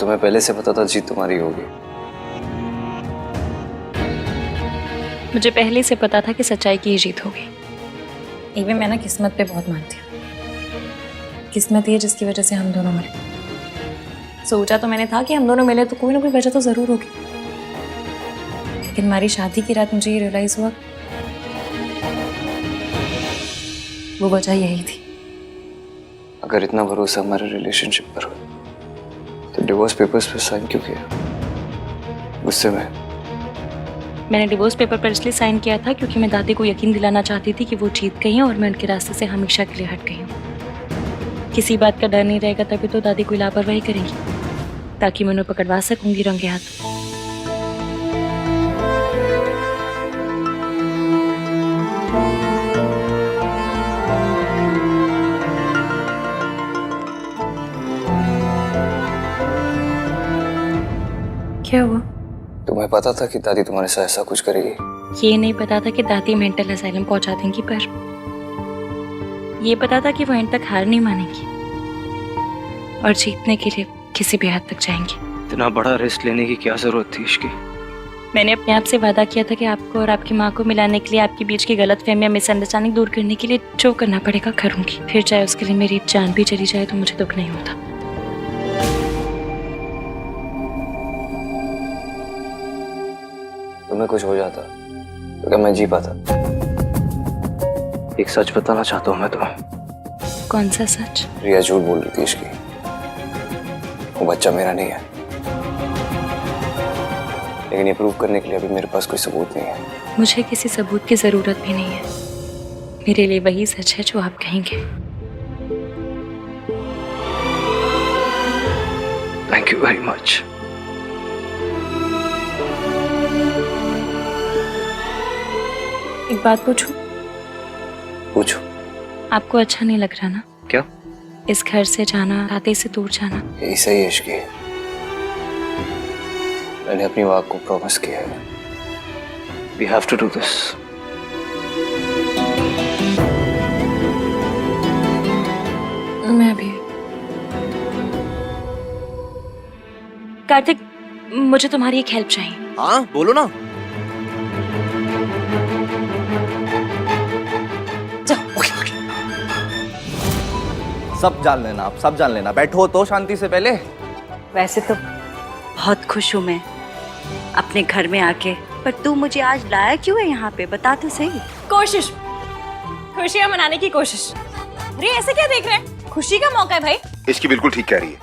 तुम्हें पहले से पता था जीत तुम्हारी होगी? मुझे पहले से पता था कि सच्चाई की ही जीत होगी। इवन मैं ना किस्मत पे बहुत मानती हूँ। किस्मत ही है जिसकी वजह से हम दोनों मिले। सोचा तो मैंने था कि हम दोनों मिले तो कोई ना कोई वजह तो जरूर होगी, लेकिन हमारी शादी की रात मुझे ये रियलाइज हुआ वो वजह यही थी। अगर इतना भरोसा हमारे रिलेशनशिप पर हो तो डिवोर्स पेपर्स पे साइन क्यों किया? गुस्से में? मैंने डिवोर्स पेपर पर इसलिए साइन किया था क्योंकि मैं दादी को यकीन दिलाना चाहती थी कि वो जीत गई हैं और मैं उनके रास्ते से हमेशा के लिए हट गई हूँ। किसी बात का डर नहीं रहेगा तभी तो दादी कोई लापरवाही करेंगी, ताकि मैं उन्हें पकड़वा सकूंगी रंगे हाथ। क्या हुआ? तुम्हें पता था कि दादी तुम्हारे साथ ऐसा कुछ करेगी? ये नहीं पता था कि दादी मेंटल असाइलम पहुंचा देंगी, पर ये पता था कि वो एंड तक हार नहीं मानेंगी और जीतने के लिए किसी भी हद तक जाएंगी। इतना बड़ा रिस्क लेने की क्या जरूरत थी इसकी? मैंने अपने आप से वादा किया था कि आपको और आपकी माँ को मिलाने के लिए, आपके बीच की गलतफहमियां, मिसअंडरस्टैंडिंग दूर करने के लिए जो करना पड़ेगा करूंगी। फिर चाहे उसके लिए मेरी जान भी चली जाए तो मुझे दुख नहीं होता। तुम्हें कुछ हो जाता तो क्या मैं जी पाता? एक सच बताना चाहता हूँ मैं तुम्हें। कौन सा सच? रिया झूठ बोल रही थी इसकी। वो बच्चा मेरा नहीं है, लेकिन ये प्रूव करने के लिए अभी मेरे पास कोई सबूत नहीं है। मुझे किसी सबूत की जरूरत भी नहीं है। मेरे लिए वही सच है जो आप कहेंगे। Thank you very much. एक बात पूछूं? पूछो। आपको अच्छा नहीं लग रहा ना? क्या? इस घर से जाना, दादी से दूर जाना। यही सही है इश्की। मैंने अपनी वाक को प्रॉमिस किया है। We have to do this. मैं भी। कार्तिक, मुझे तुम्हारी एक हेल्प चाहिए। हाँ बोलो ना। सब जान लेना, आप सब जान लेना। बैठो तो शांति से पहले। वैसे तो बहुत खुश हूँ मैं अपने घर में आके, पर तू मुझे आज लाया क्यों है यहाँ पे, बता तो सही। कोशिश, खुशियाँ मनाने की कोशिश। अरे ऐसे क्या देख रहे हैं? खुशी का मौका है भाई। इसकी बिल्कुल ठीक कह रही है।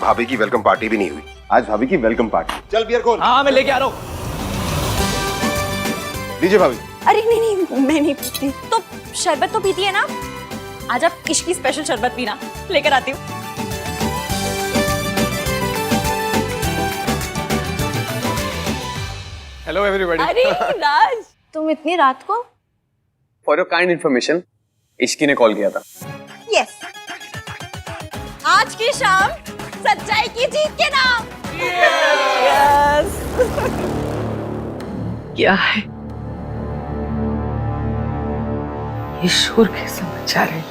भाभी की वेलकम पार्टी भी नहीं हुई। आज भाभी की वेलकम पार्टी। चल बियर खोल। हाँ मैं लेके आ रहा हूँ। लीजिए भाभी। अरे नहीं नहीं, मैं नहीं पीती। तो शरबत तो पीती है ना? आज आप इश्की स्पेशल शरबत पीना, लेकर आती हूँ। Hello everybody. अरे राज, तुम इतनी रात को? For your kind information, Ishki ने कॉल किया था। यस, आज की शाम सच्चाई की जीत के नाम। यस। क्या है ये शोर? कैसे मचा रहे?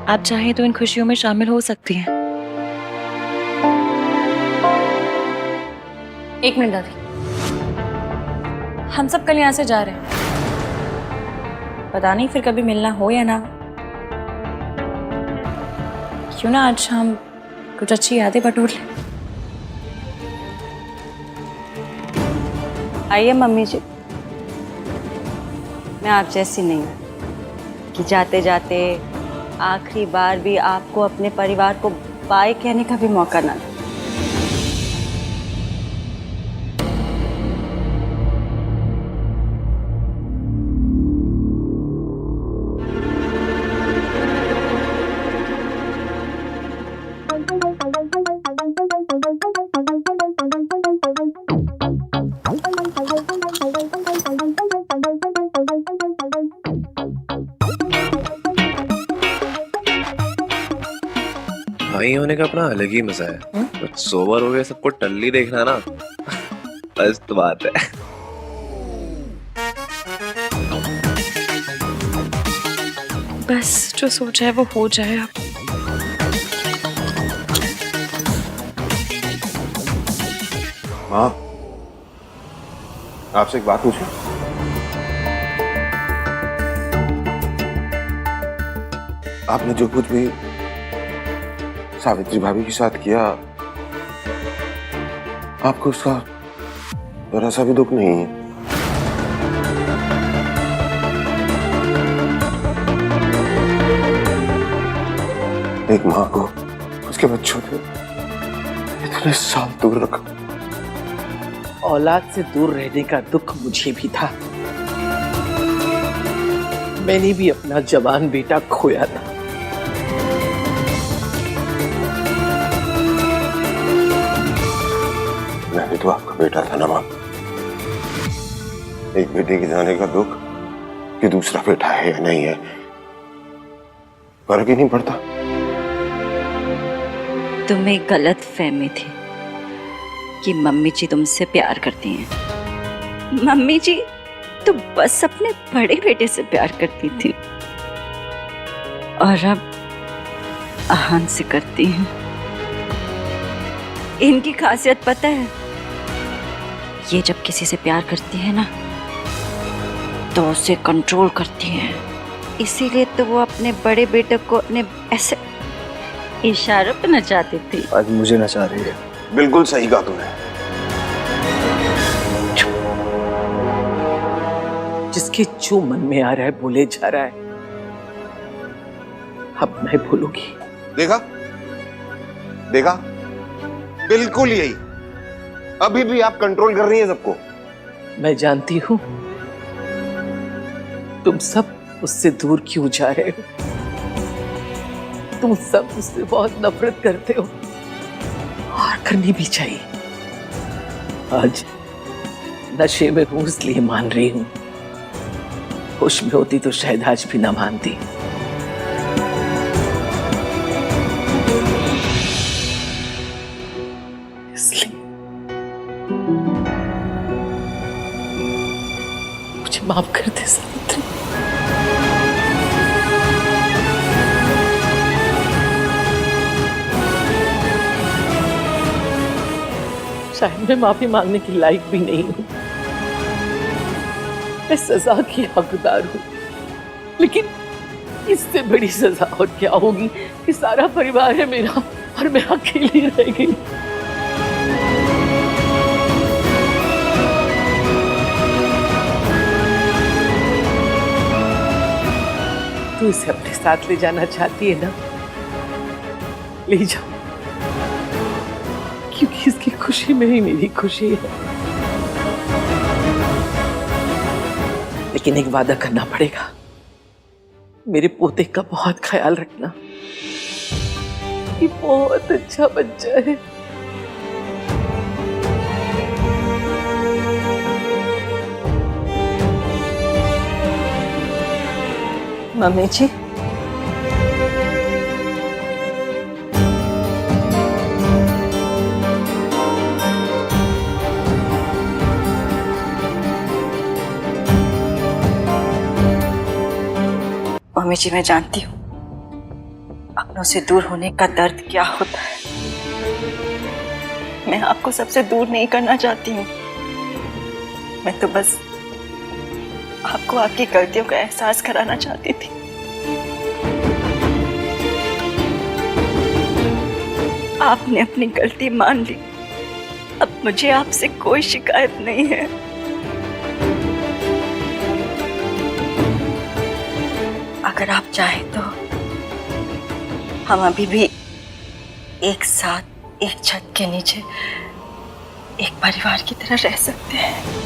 आप चाहें तो इन खुशियों में शामिल हो सकती हैं। एक मिनट दादी, हम सब कल यहाँ से जा रहे हैं। पता नहीं फिर कभी मिलना हो या ना। क्यों ना आज शाम कुछ अच्छी यादें बटोर लें। आइए मम्मी जी, मैं आप जैसी नहीं हूँ कि जाते जाते आखिरी बार भी आपको अपने परिवार को बाय कहने का भी मौका ना दे। भाई होने का अपना अलग ही मजा है। कुछ सोबर हो गए सबको टल्ली देखना ना बस तो बात है। बस जो सोचा है वो हो जाए अब। माँ, आपसे एक बात पूछूं? आपने जो कुछ भी सावित्री भाभी के साथ किया, आपको उसका जरा सा भी दुख नहीं है? एक माँ को उसके बच्चों से इतने साल दूर रखा। औलाद से दूर रहने का दुख मुझे भी था। मैंने भी अपना जवान बेटा खोया था। मैं भी तो आपका बेटा था ना माँ। एक बेटे के जाने का दुख कि दूसरा बेटा है या नहीं है, फर्क ही नहीं पड़ता। तुम्हें गलत फहमी थी कि मम्मी जी तुमसे प्यार करती हैं। मम्मी जी तो बस अपने बड़े बेटे से प्यार करती थी और अब आहान से करती हैं। इनकी खासियत पता है, ये जब किसी से प्यार करती है ना तो उसे कंट्रोल करती है। इसीलिए तो वो अपने बड़े बेटे को अपने ऐसे इशारों पे नचाती थी। आज मुझे नचा रही है। बिल्कुल सही कहा तुमने। जिसके जो मन में आ रहा है बोले जा रहा है। अब मैं बोलूंगी। देखा देखा, बिल्कुल यही। अभी भी आप कंट्रोल कर रही हैं सबको। मैं जानती हूं तुम सब उससे दूर क्यों जा रहे हो। तुम सब उससे बहुत नफरत करते हो और करनी भी चाहिए। आज नशे में हूं इसलिए मान रही हूं, होश में होती तो शायद आज भी ना मानती। इसलिए मुझे माफ कर दे सावित्री। शायद मैं माफी मांगने की लायक भी नहीं हूं, मैं सजा की हकदार हूं, लेकिन इससे बड़ी सजा और क्या होगी कि सारा परिवार है मेरा और मैं अकेली रह गई। तू इसे अपने साथ ले जाना चाहती है ना, ले जाओ, क्योंकि इसकी खुशी में ही मेरी खुशी है। लेकिन एक वादा करना पड़ेगा, मेरे पोते का बहुत ख्याल रखना। ये बहुत अच्छा बच्चा है। मम्मी जी, मम्मी जी मैं जानती हूँ अपनों से दूर होने का दर्द क्या होता है। मैं आपको सबसे दूर नहीं करना चाहती हूँ। मैं तो बस आपको आपकी गलतियों का एहसास कराना चाहती थी। आपने अपनी गलती मान ली, अब मुझे आपसे कोई शिकायत नहीं है। अगर आप चाहें तो हम अभी भी एक साथ एक छत के नीचे एक परिवार की तरह रह सकते हैं।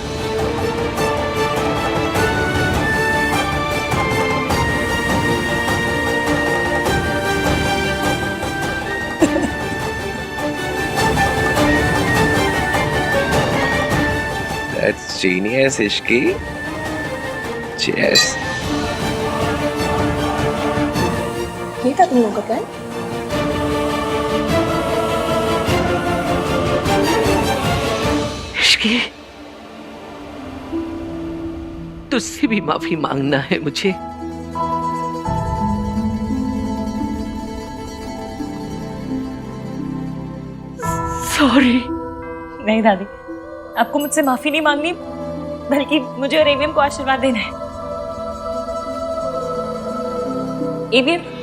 That's genius, Ishki. Cheers. ये था तुम लोगों का प्लान? इश्की, तुझसे भी माफी मांगना है मुझे। सॉरी। नहीं दादी, आपको मुझसे माफी नहीं मांगनी, बल्कि मुझे और एवीएम को आशीर्वाद देना है। एवीएम,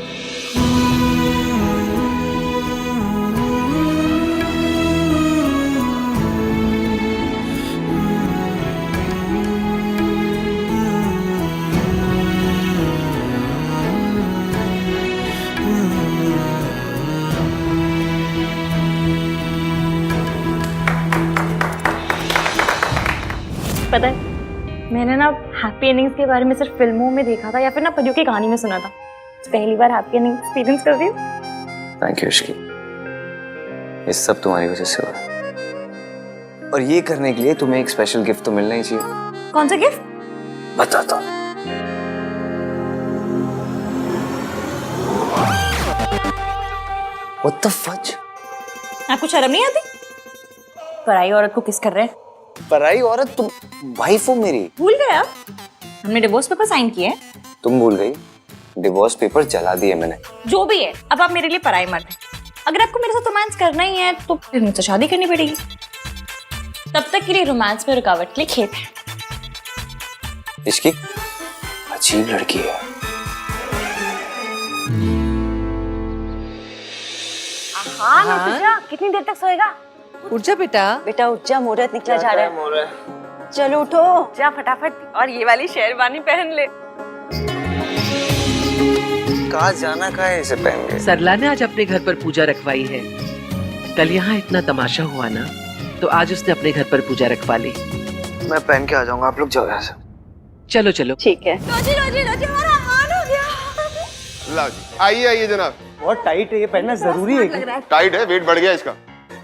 पता है मैंने ना हैप्पी एंडिंग्स के बारे में सिर्फ फिल्मों में देखा था या फिर ना परियों की कहानी में सुना था। पहली बार हैप्पी एंडिंग एक्सपीरियंस कर रही हूँ। थैंक यू इश्की, ये सब तुम्हारी वजह से हुआ। और ये करने के लिए तुम्हें एक स्पेशल गिफ्ट तो मिलना ही चाहिए। कौन सा गिफ्ट? बताता हूँ। What the fudge? आपको शर्म नहीं आती? पराई औरत को किस कर रहे हैं? पराई औरत? तुम वाइफ हो मेरी। भूल गए आप? हमने डिवोर्स पेपर साइन किए हैं। तुम भूल गई? डिवोर्स पेपर जला दिए मैंने। जो भी है, अब आप मेरे लिए पराई मर्द हैं। अगर आपको मेरे साथ रोमांस करना ही है तो फिर मुझसे शादी करनी पड़ेगी। तब तक के लिए रोमांस में रुकावट के लिए खेत है। इसकी अजीब लड़की है। हाँ, कितनी देर तक सोएगा? उठ जा बेटा। बेटा उठ जा, मुहूर्त निकला जा रहा है। चलो उठो। जा फटाफट, और ये वाली शेरवानी पहन ले। कहाँ जाना, कहाँ है इसे पहन के? सरला ने आज अपने घर पर पूजा रखवाई है। कल यहाँ इतना तमाशा हुआ ना, तो आज उसने अपने घर पर पूजा रखवा ली। मैं पहन के आ जाऊंगा, आप लोग जाओ यहाँ से। चलो चलो। ठीक है। रोजी हमारा हाल हो गया। ला जी, आइए आइए जनाब। बहुत टाइट है, ये पहनना जरूरी है क्या? टाइट है, वेट बढ़ गया इसका।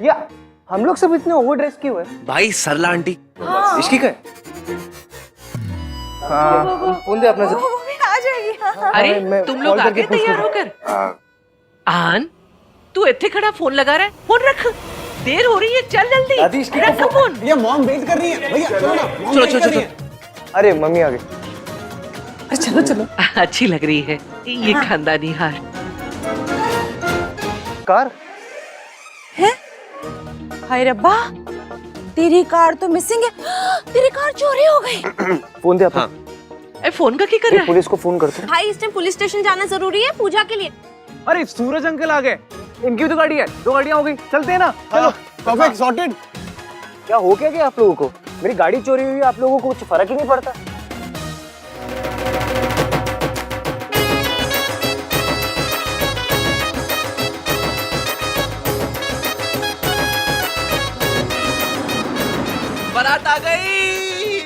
या हम लोग सब इतने ओवर ड्रेस क्यों है? भाई सरला आंटी। इसकी क्या है? हाँ, फोन दे अपना से। वो भी आ जाएगी। अरे मैं तुम लोग कॉल आ करके गए पूछ तैयार लूँ। होकर? आन, तू इतने खड़ा फोन लगा रहा है? फोन रख, देर हो रही है, चल जल्दी। दादी इसकी रख फोन। ये मॉम वेट कर रही है। भैया चलो ना, मॉम चलो, वेट चलो, कर रही है। अरे मम्मी आ गई। चलो चलो। अच्छी लग रही है ये खानदानी हार। कार हाय रब्बा, तेरी कार तो मिसिंग है। तेरी कार चोरी हो गई। फोन दे अपना। ए, फोन का क्या कर रहा है? पुलिस को फोन करते हैं। भाई इस टाइम पुलिस स्टेशन जाना जरूरी है पूजा के लिए। अरे सूरज अंकल आ गए, इनकी भी तो गाड़ी है। 2 गाड़ियां हो गई, चलते हैं ना। चलो परफेक्ट सॉर्टेड। क्या हो क्या आप लोगों को? मेरी गाड़ी चोरी हुई, आप लोगों को कुछ फर्क ही नहीं पड़ता। बारात आ गई।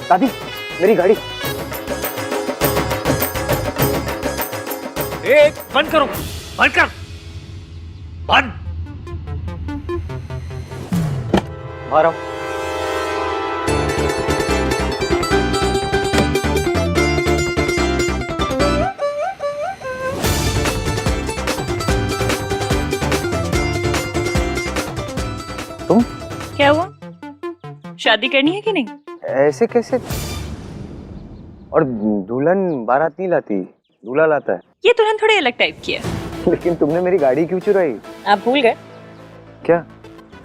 दादी मेरी गाड़ी। बंद करो, बंद कर, बंद। बाहर आओ। तुम क्या हुआ? शादी करनी है कि नहीं? ऐसे कैसे? और दुल्हन बारात नहीं लाती, दूल्हा लाता है। ये दुल्हन थोड़ी अलग टाइप की है। लेकिन तुमने मेरी गाड़ी क्यों चुराई? आप भूल गए क्या?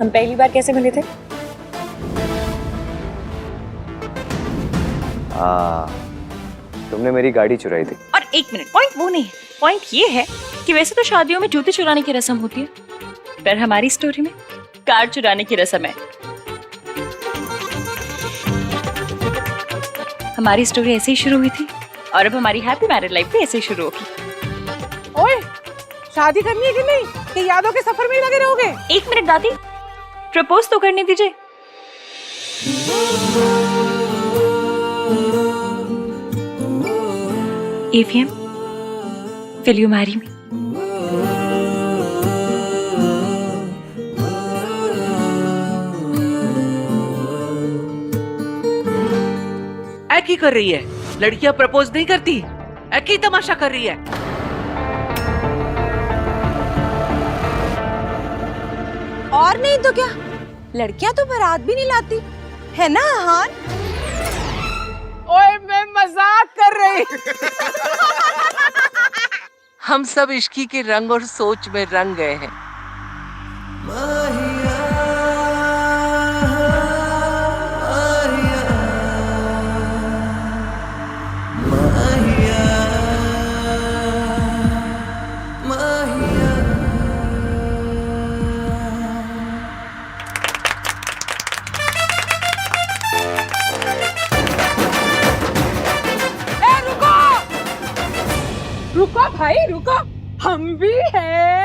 हम पहली बार कैसे मिले थे? तुमने मेरी गाड़ी चुराई थी। और एक मिनट, पॉइंट वो नहीं है। पॉइंट ये है कि वैसे तो शादियों में जूते चुराने की रस्म होती है, पर हमारी स्टोरी में कार चुराने की रस्म है। हमारी स्टोरी ऐसे ही शुरू हुई थी और अब हमारी हैप्पी मैरिड लाइफ भी ऐसे ही शुरू होगी। ओए, शादी करनी है कि नहीं? कि यादों के सफर में ही लगे रहोगे? एक मिनट दादी, प्रपोज तो करने दीजिए। AVM, will you marry me? एक ही कर रही है, लड़कियां प्रपोज नहीं करती, एक ही तमाशा कर रही है। और नहीं तो क्या, लड़कियां तो बारात भी नहीं लाती है ना अहान? ओए मैं मजाक कर रही। हम सब इश्की के रंग और सोच में रंग गए हैं। रुको भाई रुको, हम भी हैं।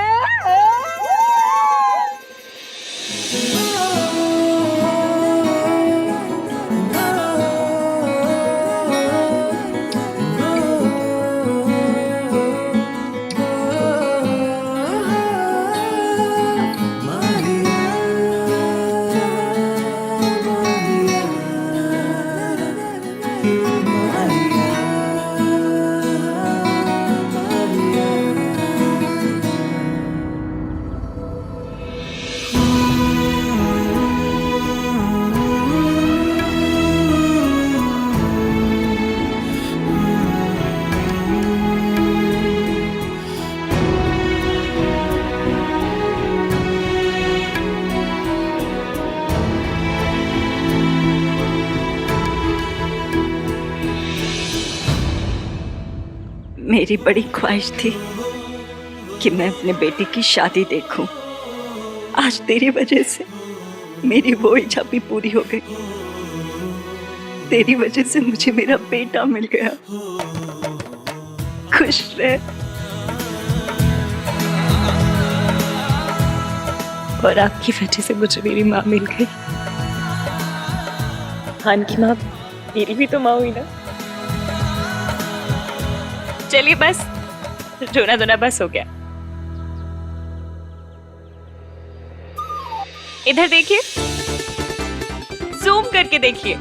मेरी बड़ी ख्वाहिश थी कि मैं अपने बेटे की शादी देखूं। आज तेरी वजह से मेरी वो इच्छा भी पूरी हो गई। तेरी वजह से मुझे मेरा बेटा मिल गया। खुश रह। और आपकी वजह से मुझे मेरी माँ मिल गई। खान की माँ मेरी भी तो माँ हुई ना। चलिए बस, रोना धोना बस हो गया। इधर देखिए, जूम करके देखिए।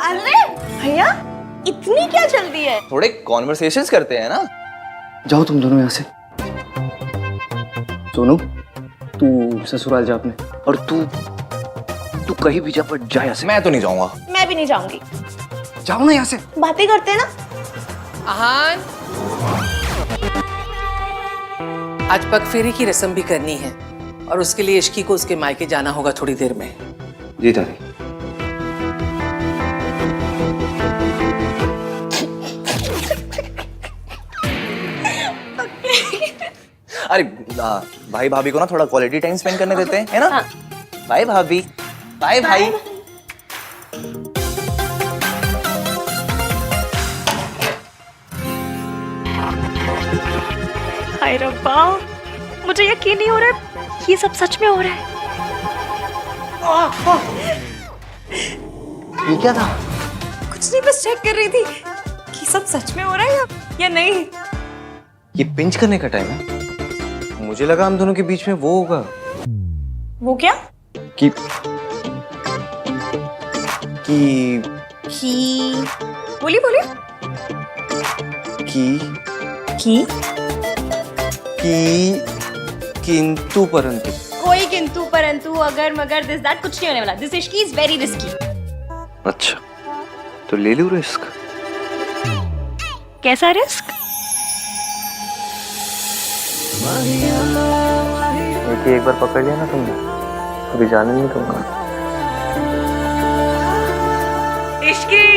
अरे भैया, इतनी क्या जल्दी है? थोड़े कॉन्वर्सेशंस करते हैं ना। जाओ तुम दोनों यहाँ से। सोनू, तू ससुराल जा अपने, और तू कहीं भी जा, पर जा यहाँ से। मैं तो नहीं जाऊंगा। मैं भी नहीं जाऊंगी। जाओ ना यहाँ से। बातें करते हैं ना। अहान, आज पगफेरे की रस्म भी करनी है और उसके लिए इश्की को उसके मायके जाना होगा थोड़ी देर में। जी दादी। अरे भाई भाभी को ना थोड़ा क्वालिटी टाइम स्पेंड करने देते हैं, है ना? हाँ। बाय भाभी, बाय भाई। हाय रब्बा, मुझे यकीन नहीं हो रहा है ये सब सच में हो रहा है। ये क्या था? कुछ नहीं, बस चेक कर रही थी कि सब सच में हो रहा है या नहीं। ये पिंच करने का टाइम है। मुझे लगा हम दोनों के बीच में वो होगा। वो क्या? कि बोलिए बोलिए। किंतु परंतु। कोई किंतु परंतु अगर मगर दिस दैट कुछ नहीं होने वाला। This Ishki is very risky. अच्छा, तो ले लूं रिस्क। कैसा रिस्क? एक बार पकड़ लिया ना तुमने, अभी जाने नहीं दूंगा। इश्की,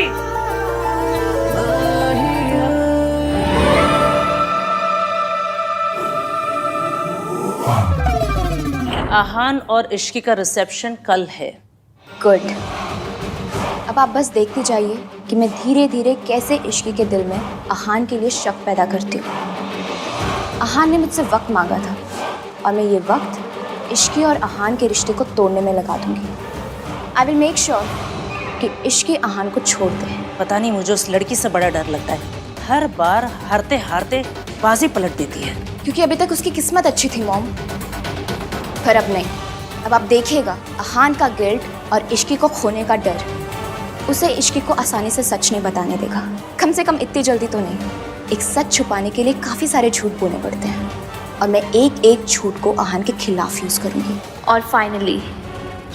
अहान और इश्की का रिसेप्शन कल है। गुड। अब आप बस देखते जाइए कि मैं धीरे धीरे कैसे इश्की के दिल में अहान के लिए शक पैदा करती हूँ। अहान ने मुझसे वक्त मांगा था और मैं ये वक्त इश्की और अहान के रिश्ते को तोड़ने में लगा दूंगी। आई विल मेक श्योर कि इश्की आहान को छोड़ दे। पता नहीं मुझे उस लड़की से बड़ा डर लगता है। हर बार हारते हारते बाजी पलट देती है। क्योंकि अभी तक उसकी किस्मत अच्छी थी मॉम, पर अब नहीं। अब आप देखिएगा, आहान का गिल्ट और इश्की को खोने का डर उसे इश्की को आसानी से सच नहीं बताने देगा। कम से कम इतनी जल्दी तो नहीं। एक सच छुपाने के लिए काफी सारे झूठ बोलने पड़ते हैं, और मैं एक एक झूठ को आहान के खिलाफ यूज करूंगी। और फाइनली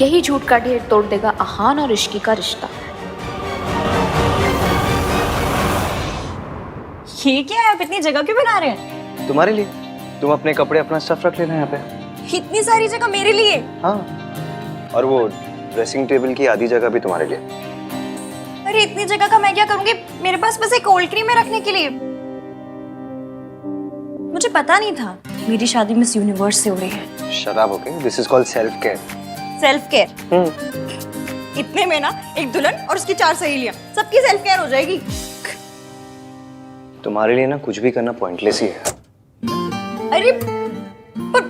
यही झूठ का ढेर तोड़ देगा आहान और इश्की का रिश्ता। ये क्या है? आप इतनी जगह क्यों बना रहे हैं? तुम्हारे लिए। तुम अपने कपड़े अपना स्टफ रख लेना यहाँ पे। इतनी सारी जगह मेरे लिए? हाँ, और वो ड्रेसिंग टेबल की आधी जगह भी तुम्हारे लिए। अरे इतनी जगह का मैं क्या करूंगी? मेरे पास बस एक कोल्ड क्रीम है रखने के लिए। मुझे पता नहीं था मेरी शादी मिस यूनिवर्स से हो रही है। शराब okay, this is called self care. Self care? इतने में ना एक दुल्हन और उसकी 4 सहेलियां, सबकी सेल्फ केयर हो जाएगी। तुम्हारे लिए ना कुछ भी करना पॉइंटलेस ही है। अरे पर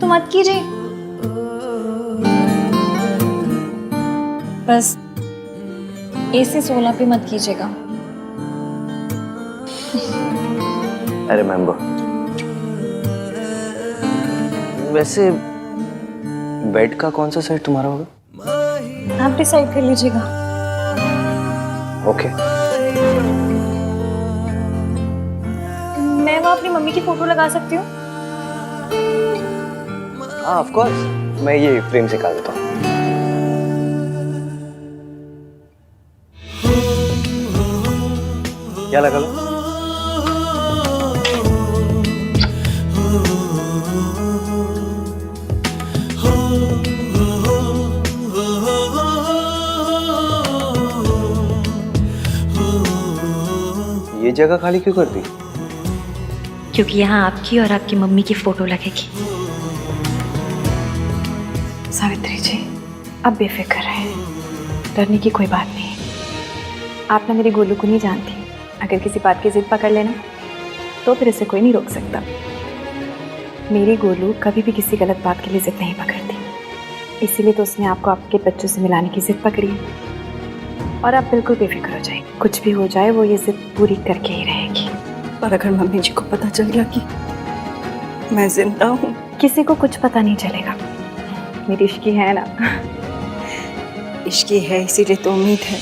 तो मत कीजिए, बस AC 16 पे मत कीजिएगा। I remember. वैसे बेड का कौन सा साइड तुम्हारा होगा? आप डिसाइड कर लीजिएगा। ओके। मैं वहाँ अपनी मम्मी की फोटो लगा सकती हूँ? हाँ ऑफ कोर्स, मैं ये फ्रेम से निकाल देता हूँ। क्या लगा लो? ये जगह खाली क्यों कर दी? क्योंकि यहाँ आपकी और आपकी मम्मी की फोटो लगेगी। सावित्री जी, अब बेफिक्र रहे, डरने की कोई बात नहीं। आप ना मेरे गोलू को नहीं जानती। अगर किसी बात की जिद पकड़ लेना तो फिर इसे कोई नहीं रोक सकता। मेरी गोलू कभी भी किसी गलत बात के लिए जिद नहीं पकड़ती, इसीलिए तो उसने आपको आपके बच्चों से मिलाने की जिद पकड़ी है। और आप बिल्कुल बेफिक्र हो जाए, कुछ भी हो जाए वो ये जिद पूरी करके ही रहेगी। पर अगर मम्मी जी को पता चल गया कि मैं जिंदा हूँ? किसी को कुछ पता नहीं चलेगा। मेरी इश्की है ना। इश्की है इसीलिए तो उम्मीद है,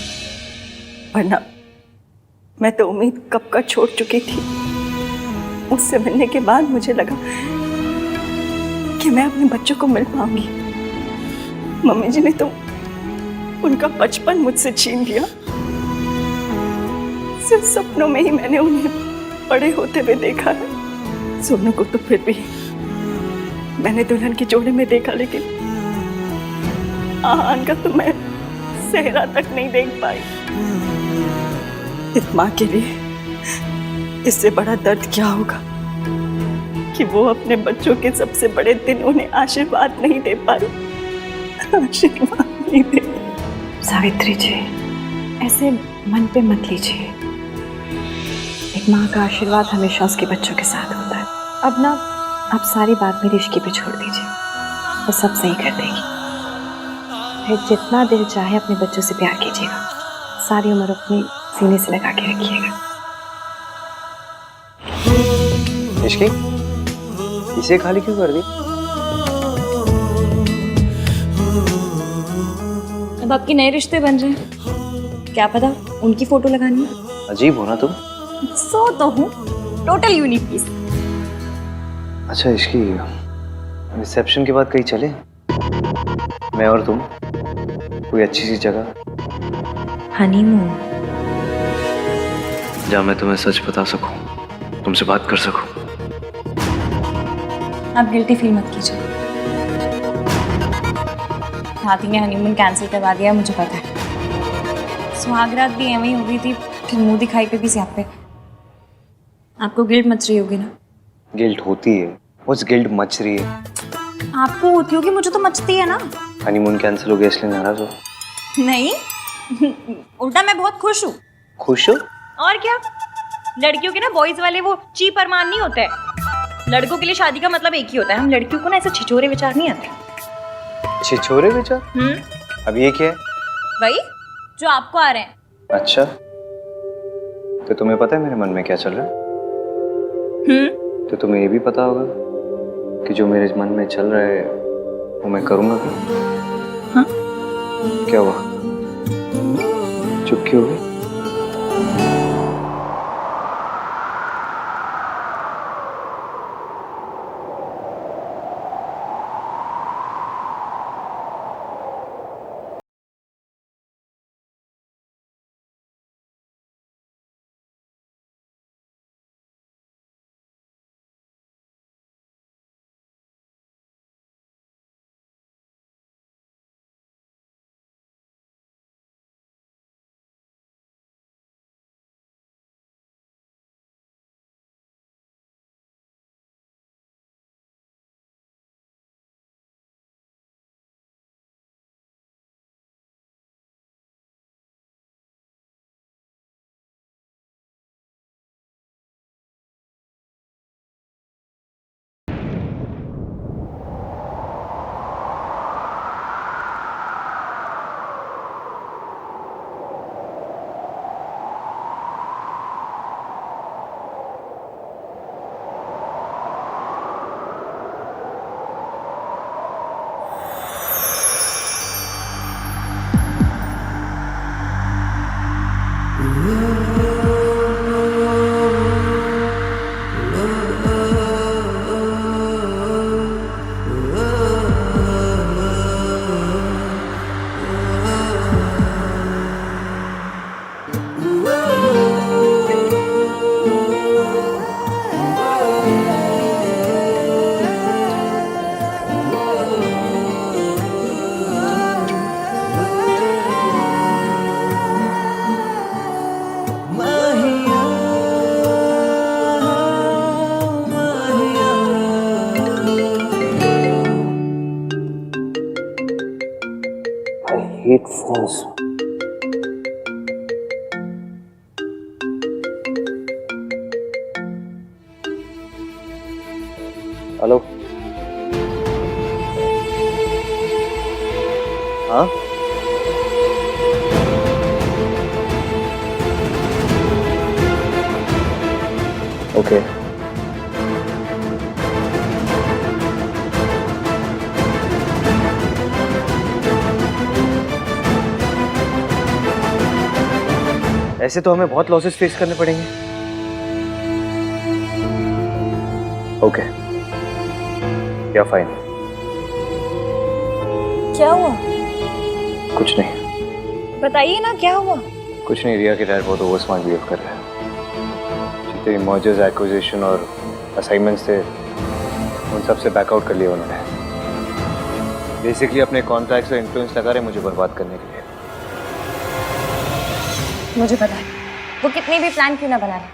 वरना मैं तो उम्मीद कब का छोड़ चुकी थी। उससे मिलने के बाद मुझे लगा कि मैं अपने बच्चों को मिल पाऊंगी। मम्मी जी ने तो उनका बचपन मुझसे छीन लिया। सिर्फ सपनों में ही मैंने उन्हें बड़े होते हुए देखा है। सोनू को तो फिर भी मैंने दुल्हन के जोड़े में देखा, लेकिन आहान का तो मैं सेहरा तक नहीं देख पाई। इस माँ के लिए इससे बड़ा दर्द क्या होगा कि वो अपने बच्चों के सबसे बड़े दिन उन्हें आशीर्वाद नहीं दे पाई। आशीर्वाद नहीं दे। सावित्री जी, ऐसे मन पे मत लीजिए। एक माँ का आशीर्वाद हमेशा उसके बच्चों के साथ होता है। अब ना आप सारी बात मेरी इश्की पे छोड़ दीजिए, वो सब सही कर देगी। फिर जितना दिल चाहे अपने बच्चों से प्यार कीजिएगा, सारी उम्र अपने सीने से लगा के रखिएगा। इश्की, इसे खाली क्यों कर दी? अब आपके नए रिश्ते बन रहे हैं, क्या पता उनकी फोटो लगानी है। अजीब हो ना तुम। सो तो हूँ, टोटल यूनिक पीस। अच्छा इश्की, रिसेप्शन के बाद कहीं चले, मैं और तुम, कोई अच्छी सी जगह। हनीमून। जहाँ मैं तुम्हें सच बता सकूं, तुमसे बात कर सकूं। आप गिल्टी फील मत कीजिए। हाथी ने हनीमून कैंसिल करवा दिया, मुझे पता है। सुहागरात भी एवं ही हो गई थी, फिर मुंह दिखाई पे भी स्यापे। आपको गिल्ट मच रही होगी ना? गिल्ट होती है, उस गिल्ट मच रही है। आपको होती होगी, मुझे तो मचती है ना। हनीमून कैंसिल हो गया इसलिए नाराज हो? नहीं, उल्टा मैं बहुत खुश हूँ। खुश हो? और क्या, लड़कियों के ना बॉयज वाले वो चीप अरमान नहीं होते। लड़कों के लिए शादी का मतलब एक ही होता है। हम लड़कियों को ना ऐसे छिछोरे विचार नहीं आते। छिछोरे विचार? अब ये क्या है? वही जो आपको आ रहे हैं। अच्छा, तो तुम्हें पता है मेरे मन में क्या चल रहा है? तो तुम्हें ये भी पता होगा कि जो मेरे मन में चल रहा है वो मैं करूंगा क्या? हाँ? क्या हुआ? चुप क्यों हो गई? Headphones. हेलो। हाँ? ओके। ऐसे तो हमें बहुत लॉसेस फेस करने पड़ेंगे। ओके, या फाइन। क्या हुआ? कुछ नहीं। बताइए ना क्या हुआ? कुछ नहीं, रिया के डैड बहुत ओवर स्मार्ट बिहेव कर रहे हैं। जितने मर्जर्स, एक्विजिशन और असाइनमेंट्स थे उन सब से बैकआउट कर लिया उन्होंने। बेसिकली अपने कॉन्ट्रैक्ट्स और इन्फ्लुएंस लगा रहे मुझे बर्बाद करने के लिए। मुझे पता है वो कितनी भी प्लान क्यों ना बना रहे,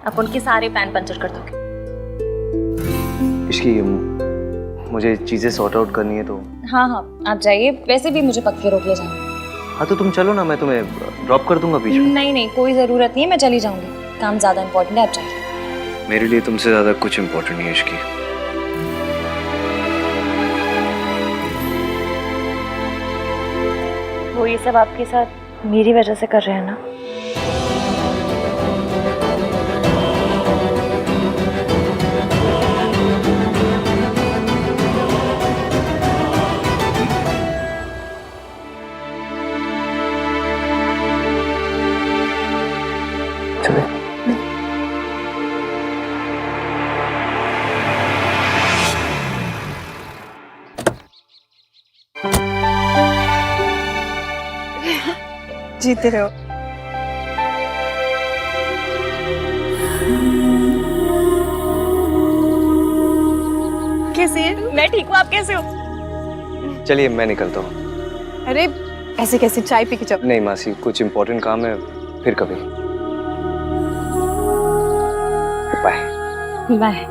आप उनके सारे प्लान पंचर कर दोगे। इसकी मुझे चीजें सॉर्ट आउट करनी है तो। हाँ हाँ आप जाइए, वैसे भी मुझे पक्के रोक ले जाना। हाँ तो तुम चलो ना, मैं तुम्हें ड्रॉप कर दूंगा बीच में। नहीं नहीं कोई ज़रूरत नहीं है, मैं चली जाऊंगी, काम ज़्यादा इम्पोर्टेंट है, आप जाइए। मेरे लिए तुमसे ज्यादा कुछ इम्पोर्टेंट नहीं है इसकी। वो ये सब आपके साथ मेरी वजह से कर रहे हैं ना? जीते रहो। कैसे है? मैं ठीक हूँ, आप कैसे हो? चलिए मैं निकलता हूँ। अरे ऐसे कैसे, चाय पी के जाओ। नहीं मासी, कुछ इम्पोर्टेंट काम है, फिर कभी। Bye bye.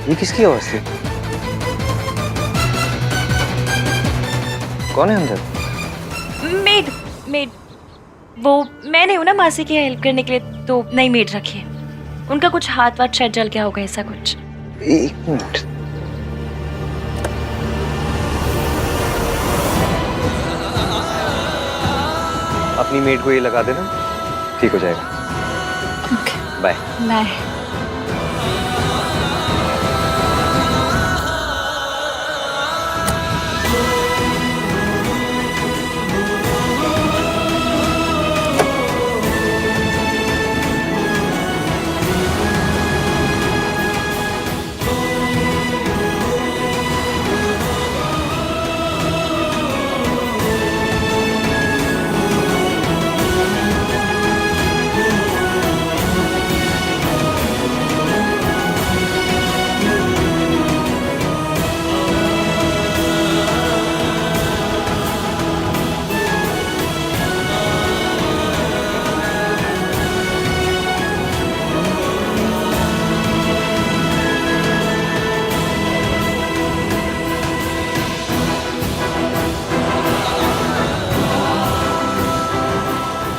ये किसकी आवाज थी? कौन है अंदर? Maid maid. वो मैं नहीं हूँ ना मासी की हेल्प करने के लिए, तो नई मेड रखी है। उनका कुछ हाथ वाथ शायद जल गया होगा, ऐसा कुछ। एक मिनट, अपनी मेड को ये लगा देना, ठीक हो जाएगा। Bye bye.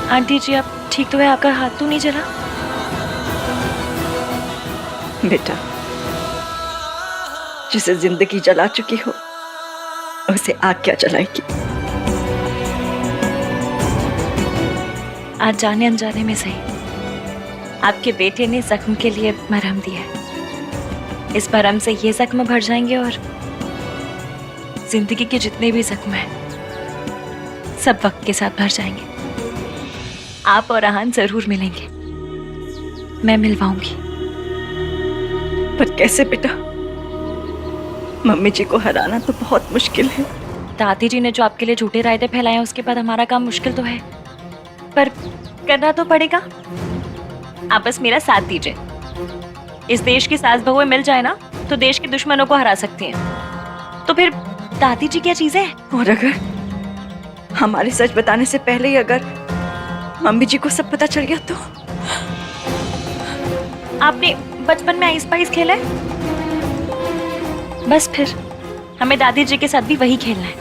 आंटी जी, आप ठीक तो है? आपका हाथ तो नहीं जला? बेटा, जिसे जिंदगी जला चुकी हो उसे आग क्या जलाएगी? आज जाने अनजाने में सही, आपके बेटे ने जख्म के लिए मरहम दिया है। इस मरहम से ये जख्म भर जाएंगे और जिंदगी के जितने भी जख्म हैं सब वक्त के साथ भर जाएंगे। आप और आहान जरूर मिलेंगे, मैं मिलवाऊंगी। पर कैसे बेटा? मम्मी जी को हराना तो बहुत मुश्किल है। दादी जी ने जो आपके लिए झूठे रायते फैलाए हैं, उसके बाद हमारा काम मुश्किल तो है, पर करना तो पड़ेगा। आप बस मेरा साथ दीजिए। इस देश की सास बहुएं मिल जाए ना, तो देश के दुश्मनों को हरा सकती हैं। तो फिर दादी जी क्या चीज है? और अगर हमारे सच बताने से पहले ही अगर मम्मी जी को सब पता चल गया तो? आपने बचपन में आइस पाइस खेला है? बस फिर हमें दादी जी के साथ भी वही खेलना है।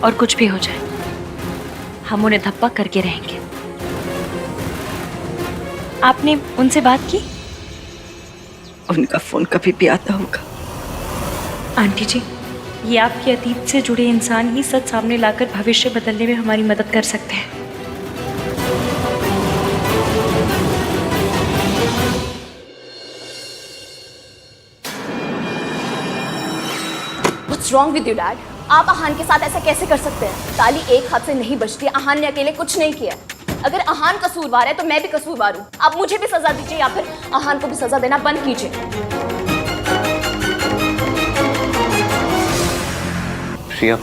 और कुछ भी हो जाए, हम उन्हें धप्पा करके रहेंगे। आपने उनसे बात की? उनका फोन कभी भी आता होगा। आंटी जी, ये आपके अतीत से जुड़े इंसान ही सच सामने लाकर भविष्य बदलने में हमारी मदद कर सकते हैं। What's wrong with you, Dad? आप आहान के साथ ऐसा कैसे कर सकते हैं? ताली एक हाथ से नहीं बजती। आहान ने अकेले कुछ नहीं किया। अगर आहान कसूरवार है तो मैं भी कसूरवार हूँ। आप मुझे भी सजा दीजिए या फिर आहान को भी सजा देना बंद कीजिए। प्रिया,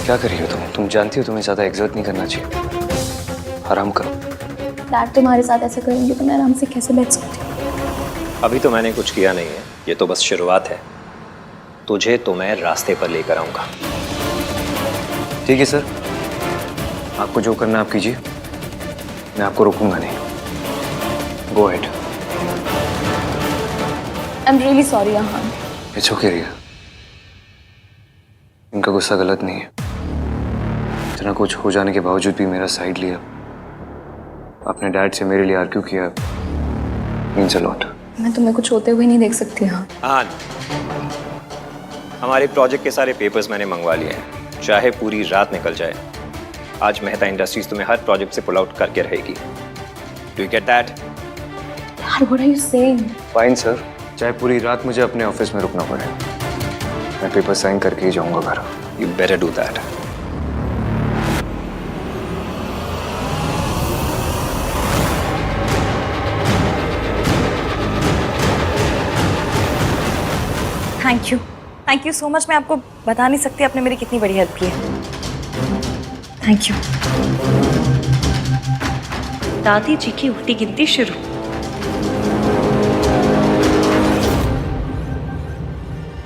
क्या कर रही हो तुम? तुम जानती हो तुम्हें ज्यादा एग्जर्ट नहीं करना चाहिए। आराम करो। डैड, तुम्हारे साथ ऐसा करेंगे तो मैं आराम से कैसे बैठ सकती हूँ? अभी तो मैंने कुछ किया नहीं है, ये तो बस शुरुआत है। तुझे तो मैं रास्ते पर लेकर आऊंगा। ठीक है सर, आपको जो करना आप कीजिए, मैं आपको रोकूंगा नहीं। Go ahead. I am really sorry Aahan. It's okay Riya, इनका गुस्सा गलत नहीं है। इतना कुछ हो जाने के बावजूद भी मेरा साइड लिया, अपने डैड से मेरे लिए आर्ग्यू किया, मीन्स अ लॉट। मैं तुम्हें कुछ होते हुए नहीं देख सकती। हाँ, हमारे प्रोजेक्ट के सारे पेपर्स मैंने मंगवा लिए हैं, चाहे पूरी रात निकल जाए। आज मेहता इंडस्ट्रीज तुम्हें हर प्रोजेक्ट से पुल आउट करके रहेगी। Do you get that? यार, what are you saying? Fine sir, चाहे पूरी रात मुझे अपने ऑफिस में रुकना पड़े, मैं पेपर साइन करके ही जाऊंगा घर। You better do that. Thank you so much. मैं आपको बता नहीं सकती आपने मेरी कितनी बड़ी हेल्प की है। Thank you. दादी जी की उल्टी गिनती शुरू।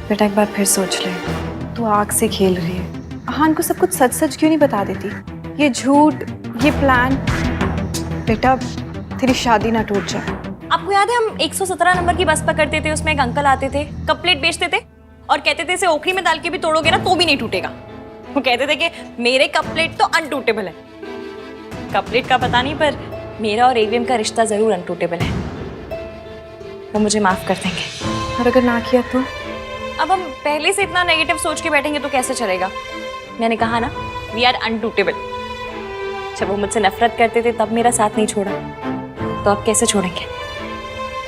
बेटा, एक बार फिर सोच ले। तू आग से खेल रही है। आहान को सब कुछ सच सच क्यों नहीं बता देती? ये झूठ, ये प्लान। बेटा, तेरी शादी ना टूट जाए। आपको याद है हम 117 नंबर की बस पकड़ते थे, उसमें एक अंकल आते थे, कप प्लेट बेचते थे और कहते थे इसे ओखरी में डाल के भी तोड़ोगे ना तो भी नहीं टूटेगा। वो कहते थे कि मेरे कप प्लेट तो अनटूटेबल है। कपलेट का पता नहीं, पर मेरा और एवीएम का रिश्ता जरूर अनटूटेबल है। वो मुझे माफ कर देंगे। और अगर ना किया तो? अब हम पहले से इतना नेगेटिव सोच के बैठेंगे तो कैसे चलेगा? मैंने कहा ना, वी आर अनटूटेबल। जब वो मुझसे नफरत करते थे तब मेरा साथ नहीं छोड़ा, तो अब कैसे छोड़ेंगे?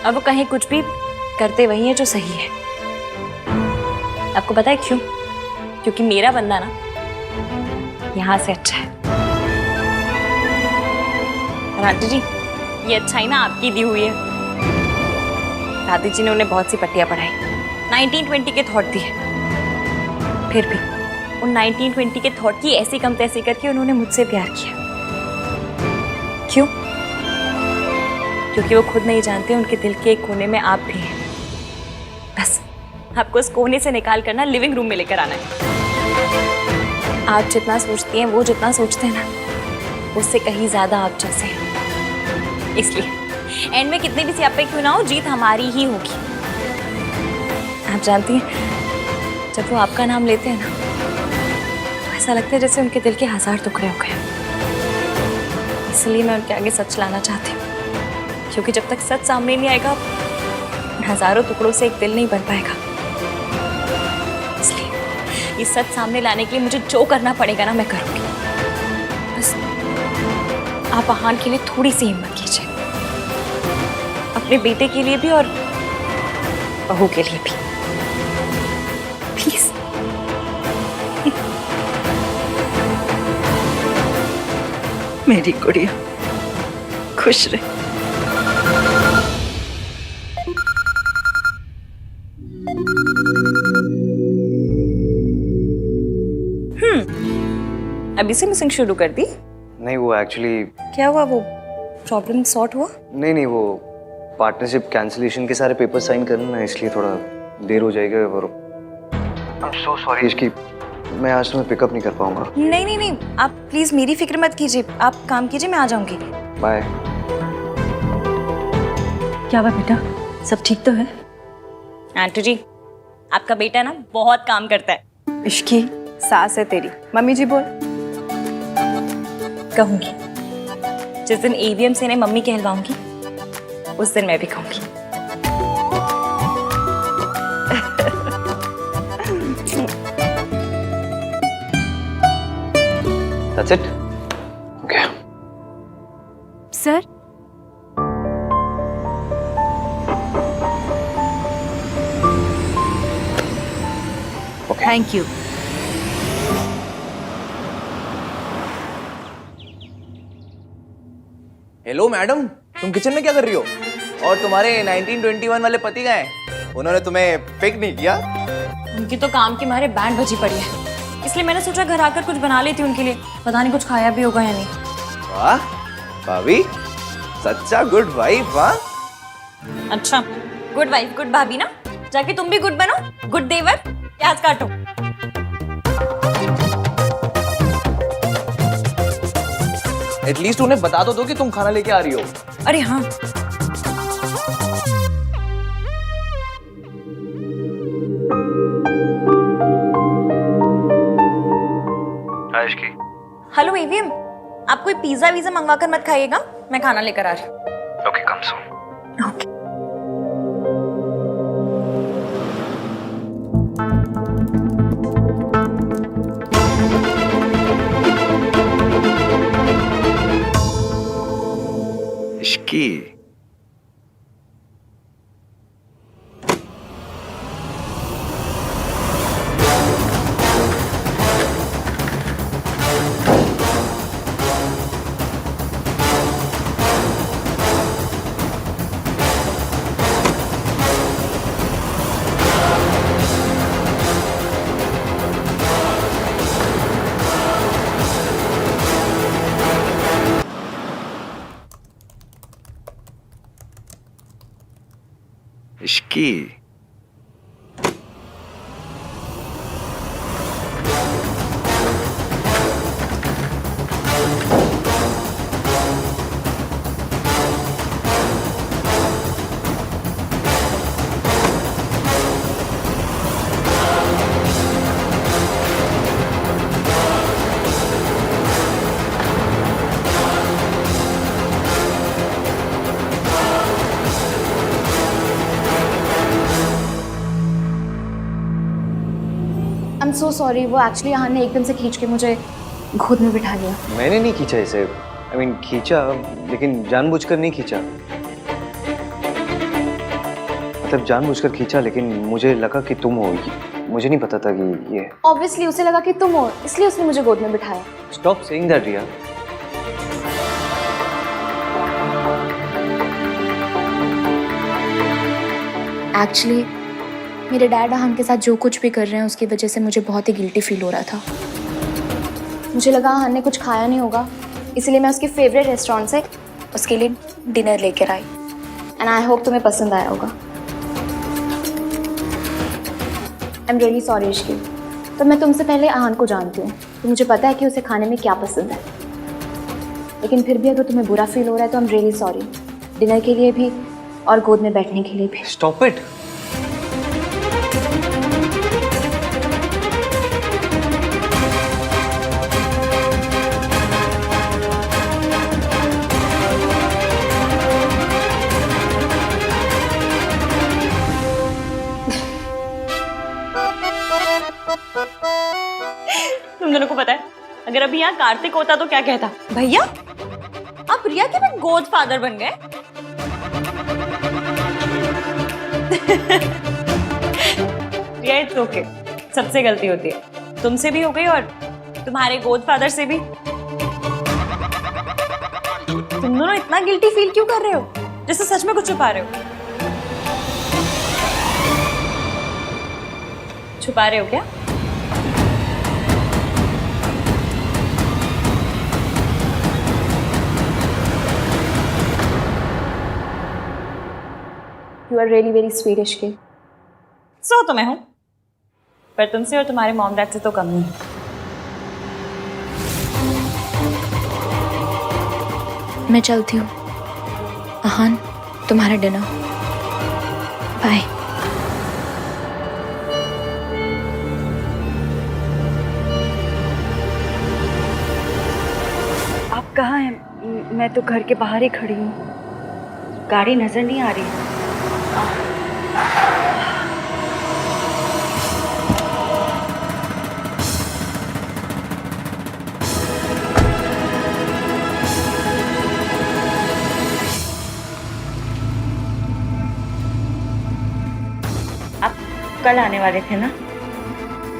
अब वो कहीं कुछ भी करते वही है जो सही है। आपको पता है क्यों? क्योंकि मेरा बंदा ना यहाँ से अच्छा है। और आंटी जी, ये अच्छाई ना आपकी दी हुई है। दादी जी ने उन्हें बहुत सी पट्टियां पढ़ाई, 1920 के थॉट दिए, फिर भी उन 1920 के थॉट की ऐसी कम तैसी करके उन्होंने मुझसे प्यार किया। क्यों? क्योंकि वो खुद नहीं जानते उनके दिल के एक कोने में आप भी हैं। बस आपको उस कोने से निकाल कर ना लिविंग रूम में लेकर आना है। आप जितना सोचती हैं, वो जितना सोचते हैं ना, उससे कहीं ज्यादा आप जैसे हैं। इसलिए एंड में कितने भी सियापे क्यों ना हो, जीत हमारी ही होगी। आप जानती हैं, जब वो आपका नाम लेते हैं ना, तो ऐसा लगता है जैसे उनके दिल के 1000 टुकड़े हो गए। इसलिए मैं उनके आगे सच लाना चाहती हूँ, क्योंकि जब तक सच सामने नहीं आएगा, हजारों टुकड़ों से एक दिल नहीं बन पाएगा। इसलिए इस सच सामने लाने के लिए मुझे जो करना पड़ेगा ना, मैं करूँगी। बस आप आहान के लिए थोड़ी सी हिम्मत कीजिए, अपने बेटे के लिए भी और बहू के लिए भी, प्लीज। मेरी गुड़िया खुश रहे। अभी से मिसिंग शुरू कर दी? नहीं, वो एक्चुअली क्या हुआ? वो प्रॉब्लम सॉर्ट हुआ? नहीं, वो पार्टनरशिप कैंसिलेशन के सारे पेपर साइन करना ना, इसलिए थोड़ा देर हो जाएगा। और आई एम सो सॉरी इसकी, मैं आज तुम्हें पिकअप नहीं कर पाऊंगा। नहीं, आप प्लीज मेरी फिक्र मत कीजिए, आप काम कीजिए, मैं आ जाऊंगी। बाय। क्या हुआ बेटा, सब ठीक तो है? आंटी जी, आपका बेटा ना बहुत काम करता है। इश्की सास है तेरी, मम्मी जी बोल। कहूंगी, जिस दिन एवीएम से इन्हें मम्मी कहलवाऊंगी, उस दिन मैं भी कहूंगी। That's it? Okay. Sir, thank you. Hello madam, तुम किचन में क्या कर रही हो? और तुम्हारे 1921 वाले पति गए, उन्होंने तुम्हें पिक नहीं किया? उनकी तो काम के मारे बैंड बजी पड़ी है, इसलिए मैंने सोचा घर आकर कुछ बना लेती हूँ उनके लिए। पता नहीं कुछ खाया भी होगा या नहीं। वाह भाभी, सच्चा गुड वाइफ। वाह, अच्छा, गुड वाइफ गुड भाभी ना, जाके तुम भी गुड बनो। गुड देवर, प्याज काटो। एटलीस्ट उन्हें बता तो दो कि तुम खाना लेके आ रही हो। अरे हाँ, हेलो एवीएम, आप कोई पिज्जा वीजा मंगवा कर मत खाइएगा, मैं खाना लेकर आ रही हूँ। Okay, come soon. Okay. Ishki, Ishki, so sorry, वो एक्चुअली अहान ने एकदम से खींच के मुझे गोद में बिठा लिया। मैंने नहीं खींचा इसे, आई मीन खींचा, लेकिन जानबूझकर नहीं खींचा। मतलब जानबूझकर खींचा, लेकिन मुझे लगा कि तुम हो, मुझे नहीं पता था कि ये। ऑब्वियसली उसे लगा कि तुम हो, इसलिए उसने मुझे गोद में बिठाया। Stop saying that Riya. Actually मेरे डैड अहान के साथ जो कुछ भी कर रहे हैं उसकी वजह से मुझे बहुत ही गिल्टी फील हो रहा था। मुझे लगा अहान ने कुछ खाया नहीं होगा, इसलिए मैं उसके फेवरेट रेस्टोरेंट से उसके लिए डिनर लेकर आई। एंड आई होप तुम्हें पसंद आया होगा। आई एम रियली सॉरी इश्की। तो मैं तुमसे पहले अहान को जानती हूँ, तो मुझे पता है कि उसे खाने में क्या पसंद है। लेकिन फिर भी अगर तुम्हें बुरा फील हो रहा है तो आई एम रियली सॉरी, डिनर के लिए भी और गोद में बैठने के लिए भी। Stop it. तुम दोनों को पता है, अगर अभी यहाँ कार्तिक होता तो क्या कहता? भैया आप रिया के भी गोद फादर बन गए। रिया इट्स ओके, सबसे गलती होती है, तुमसे भी हो गई और तुम्हारे गोद फादर से भी। तुम दोनों इतना गिल्टी फील क्यों कर रहे हो, जैसे सच में कुछ छुपा रहे हो? छुपा रहे हो क्या? You are really very sweet Ishki. सो तो मैं हूं, पर तुमसे और तुम्हारे मॉम डैड से तो कम नहीं। मैं चलती हूँ। अहान, तुम्हारा डिनर। बाय। आप कहाँ हैं? मैं तो घर के बाहर ही खड़ी हूँ, गाड़ी नजर नहीं आ रही। आप कल आने वाले थे ना?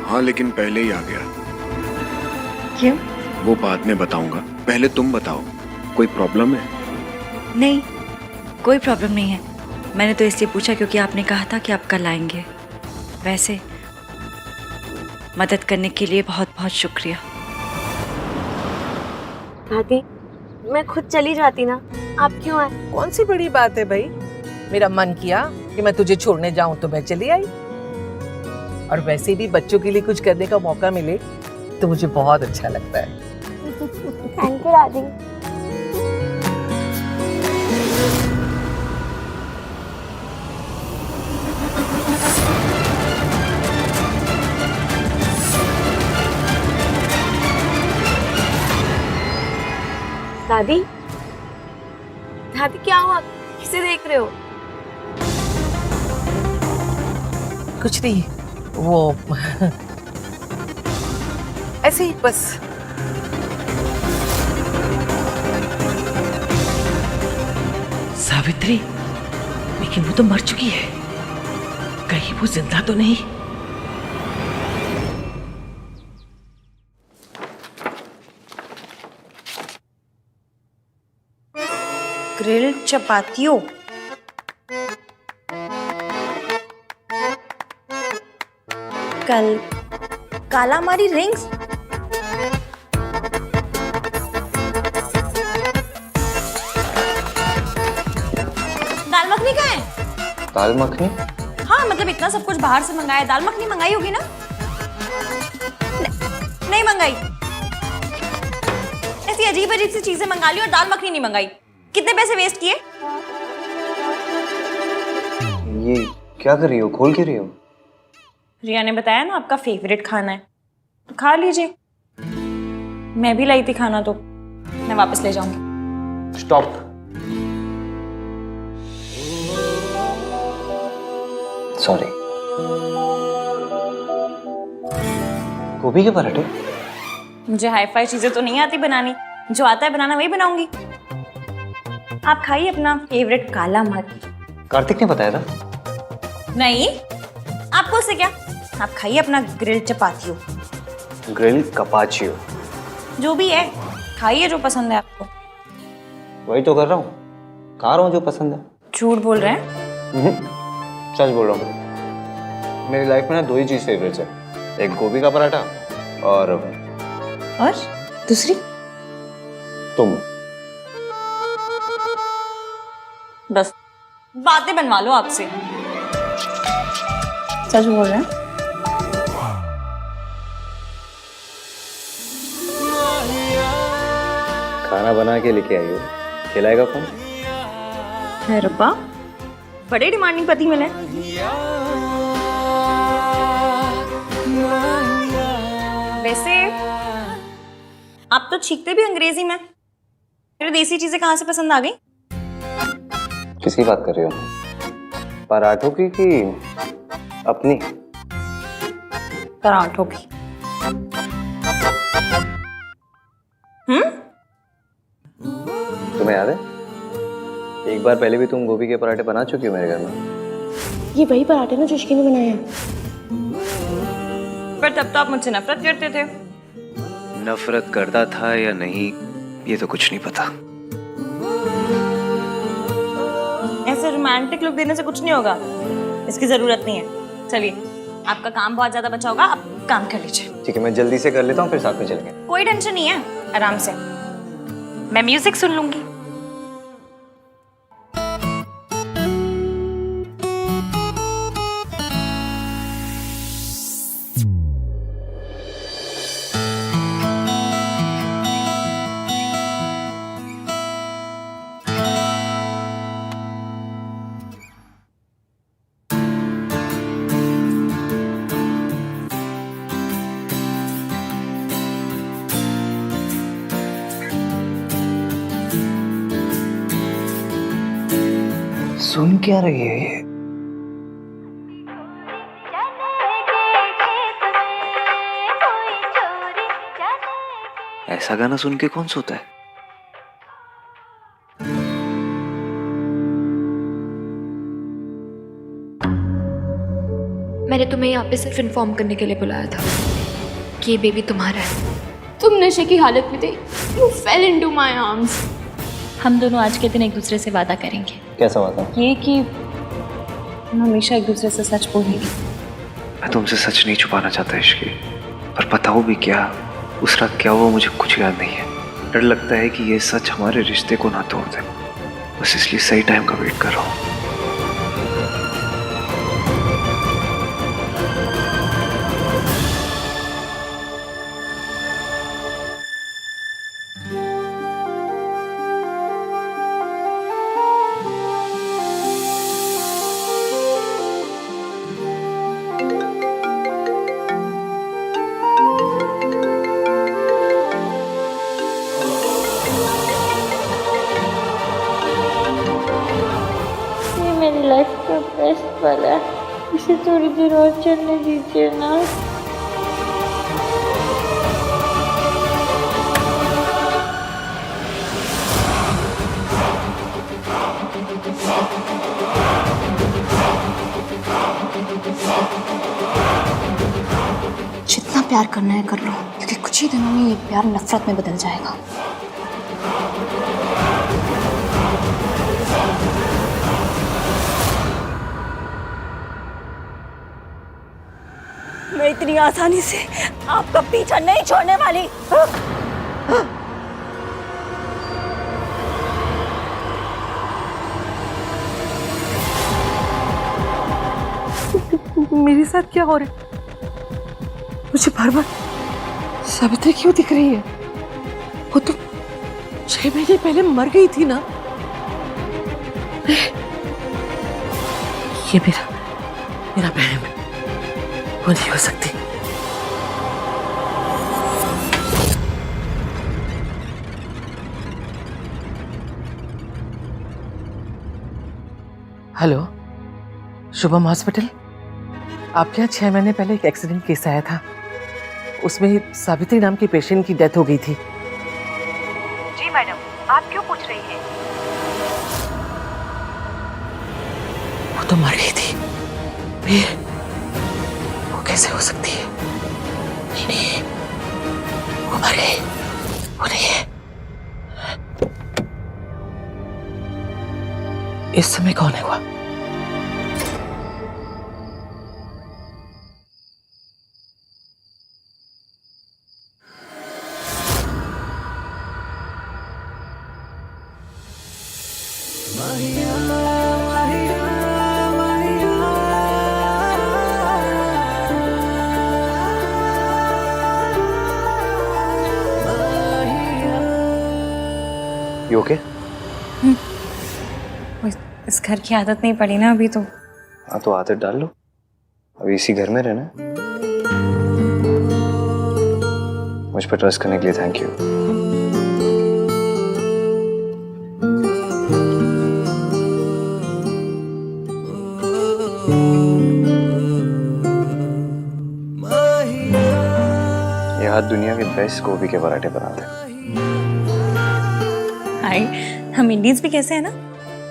हाँ, लेकिन पहले ही आ गया। क्यों? वो बाद में बताऊंगा, पहले तुम बताओ, कोई प्रॉब्लम है? नहीं, कोई प्रॉब्लम नहीं है। मैंने तो इसलिए पूछा क्योंकि आपने कहा था कि आप कल आएंगे। वैसे मदद करने के लिए बहुत बहुत शुक्रिया। दादी मैं खुद चली जाती ना, आप क्यों आए? कौन सी बड़ी बात है भाई, मेरा मन किया कि मैं तुझे छोड़ने जाऊं तो मैं चली आई। और वैसे भी बच्चों के लिए कुछ करने का मौका मिले तो मुझे बहुत अच्छा लगता है। थैंक यू दादी। दादी दादी क्या हुआ, किसे देख रहे हो? कुछ नहीं, वो ऐसे ही बस। सावित्री, लेकिन वो तो मर चुकी है, कहीं वो जिंदा तो नहीं? ग्रिल्ड चपातियों, कल कालामारी रिंग्स, दाल मखनी कहाँ है? दाल मखनी? हाँ मतलब इतना सब कुछ बाहर से मंगाया, दाल मखनी मंगाई होगी ना? नहीं मंगाई। ऐसी अजीब अजीब सी चीजें मंगा ली और दाल मखनी नहीं मंगाई। कितने पैसे वेस्ट किए? ये क्या कर रही हो, खोल के रही हो? रिया ने बताया ना आपका फेवरेट खाना है, तो खा लीजिए। मैं भी लाई थी खाना, तो मैं वापस ले जाऊंगी। स्टॉप। सॉरी। गोभी के पराठे? मुझे हाई फाई चीजें तो नहीं आती बनानी, जो आता है बनाना वही बनाऊंगी। आप खाइए अपना फेवरेट काला मर्च। कार्तिक ने बताया था। नहीं, आपको उससे क्या, आप खाइए अपना ग्रिल चपातियो, ग्रिल कपाचियो, जो भी है खाइए, जो पसंद है आपको। वही तो कर रहा हूँ, खा रहा हूँ जो पसंद है। झूठ बोल रहे हैं? सच बोल रहा हूँ। मेरी लाइफ में ना 2 ही चीज फेवरेट्स है, एक गोभी का पराठा और दूसरी तुम। बस बातें बनवा लो आपसे। सच बोल रहे हैं? खाना बना के लेके आई हो, खिलाएगा कौन? है रब्बा, बड़े डिमांडिंग पति मिले। वैसे आप तो छींकते भी अंग्रेजी में, फिर देसी चीजें कहाँ से पसंद आ गई? किसकी बात कर रही हो? पराठों की कि अपनी? पराठों की। तुम्हें याद है एक बार पहले भी तुम गोभी के पराठे बना चुकी हो मेरे घर में? ये वही पराठे ना जो इश्की ने बनाए हैं। पर तब तो आप मुझसे नफरत करते थे। नफरत करता था या नहीं ये तो कुछ नहीं पता। ऐसे रोमांटिक लुक देने से कुछ नहीं होगा, इसकी जरूरत नहीं है। चलिए, आपका काम बहुत ज्यादा बचा होगा, आप काम कर लीजिए। ठीक है, मैं जल्दी से कर लेता हूँ, फिर साथ में चलेंगे। कोई टेंशन नहीं है, आराम से। मैं म्यूजिक सुन लूंगी। सुन क्या रही है ये? ऐसा गाना सुन के कौन सोता है? मैंने तुम्हें यहाँ पे सिर्फ इन्फॉर्म करने के लिए बुलाया था कि ये बेबी तुम्हारा है। तुम नशे की हालत में थे, you fail into my arms. हम दोनों आज के दिन एक दूसरे से वादा करेंगे। कैसा वादा? ये कि हम हमेशा एक दूसरे से सच बोलेंगे। मैं तुमसे सच नहीं छुपाना चाहता इश्की, पर बताओ भी क्या, उस रात क्या हुआ मुझे कुछ याद नहीं है। डर लगता है कि ये सच हमारे रिश्ते को ना तोड़ दे, बस इसलिए सही टाइम का वेट कर रहा हूँ। मेरी लाइफ का बेस्ट वाला है, इसे थोड़ी देर और चलने दीजिए ना। जितना प्यार करना है कर लो, क्योंकि कुछ ही दिनों में ये प्यार नफरत में बदल जाएगा। मैं इतनी आसानी से आपका पीछा नहीं छोड़ने वाली। मेरे साथ क्या हो रहा है? मुझे बार बार सावित्री क्यों दिख रही है? वो तो 6 महीने पहले मर गई थी ना। ये मेरा बहन है, वो नहीं हो सकती। Hello, Shubham hospital. आपके यहाँ 6 महीने पहले एक एक्सीडेंट केस आया था, उसमें सावित्री नाम की पेशेंट की डेथ हो गई थी। जी मैडम, आप क्यों पूछ रही हैं? वो तो मर गई थी। वो कैसे हो सकती है? नहीं, वो मर गई। वो नहीं है। इस समय कौन है वो? You okay? इस घर की आदत नहीं पड़ी ना अभी तो। हाँ तो आदत डाल लो, अभी इसी घर में रहना है। मुझ पर ट्रस्ट करने के लिए थैंक यू। ये हाथ दुनिया के बेस्ट गोभी के पराठे बनाते हैं। हाय, हम इंडियंस भी कैसे है ना,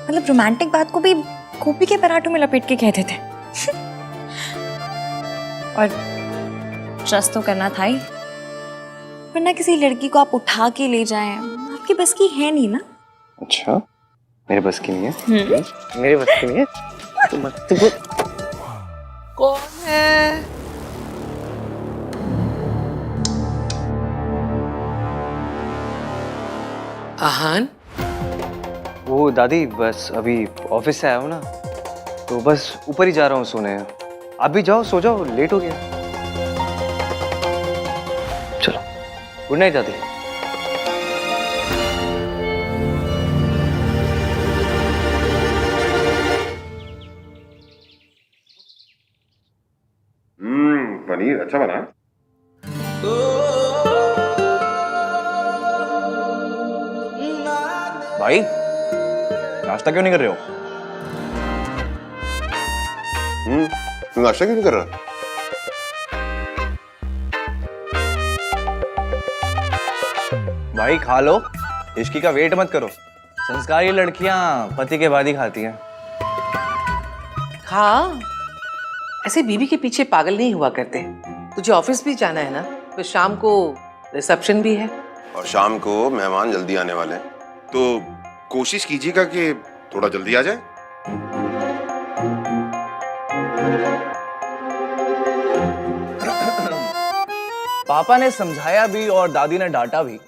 मतलब रोमांटिक बात को भी गोभी के पराठों में लपेट के कहते थे। और ट्रस्ट तो करना था ही, वरना किसी लड़की को आप उठा के ले जाएं आपकी बस की है नहीं ना। अच्छा, मेरे बस की नहीं है? मेरे बस की नहीं है? तो कौन है? आहान? वो दादी, बस अभी ऑफिस से आया हूँ ना, तो बस ऊपर ही जा रहा हूँ सोने। आप भी जाओ, सो जाओ, लेट हो गया। चलो, गुड नाइट दादी। पनीर अच्छा बना। भाई नाश्ता क्यों नहीं कर रहे हो? तू नाश्ता क्यों नहीं कर रहा? भाई खा लो, इश्की का वेट मत करो। संस्कारी लड़कियां पति के बाद ही खाती हैं। हाँ, ऐसे बीवी के पीछे पागल नहीं हुआ करते। तुझे ऑफिस भी जाना है ना, तो शाम को रिसेप्शन भी है। और शाम को मेहमान जल्दी आने वाले हैं, तो कोशिश कीजिएगा कि थोड़ा जल्दी आ जाए। पापा ने समझाया भी और दादी ने डांटा भी।